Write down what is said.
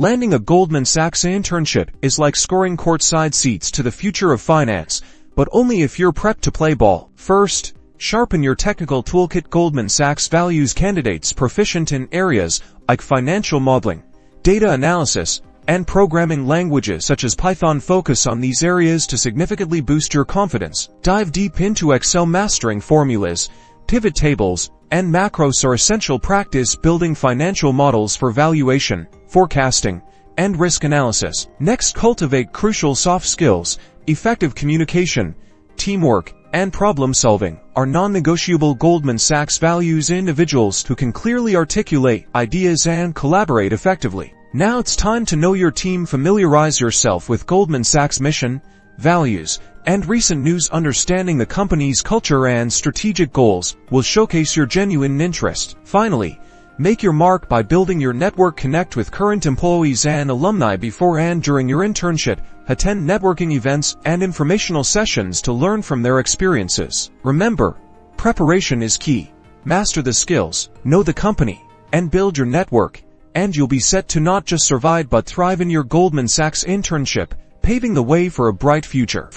Landing a Goldman Sachs internship is like scoring courtside seats to the future of finance, but only if you're prepped to play ball. First, sharpen your technical toolkit. Goldman Sachs values candidates proficient in areas like financial modeling, data analysis, and programming languages such as Python. Focus on these areas to significantly boost your confidence. Dive deep into Excel. Mastering formulas, pivot tables, and macros are essential. Practice building financial models for valuation, forecasting, and risk analysis. Next, cultivate crucial soft skills. Effective communication, teamwork, and problem-solving are non-negotiable. Goldman Sachs values individuals who can clearly articulate ideas and collaborate effectively. Now it's time to know your team. Familiarize yourself with Goldman Sachs' mission, values, and recent news. Understanding the company's culture and strategic goals will showcase your genuine interest. Finally, make your mark by building your network. Connect with current employees and alumni before and during your internship. Attend networking events and informational sessions to learn from their experiences. Remember, preparation is key. Master the skills, know the company, and build your network, and you'll be set to not just survive but thrive in your Goldman Sachs internship, paving the way for a bright future.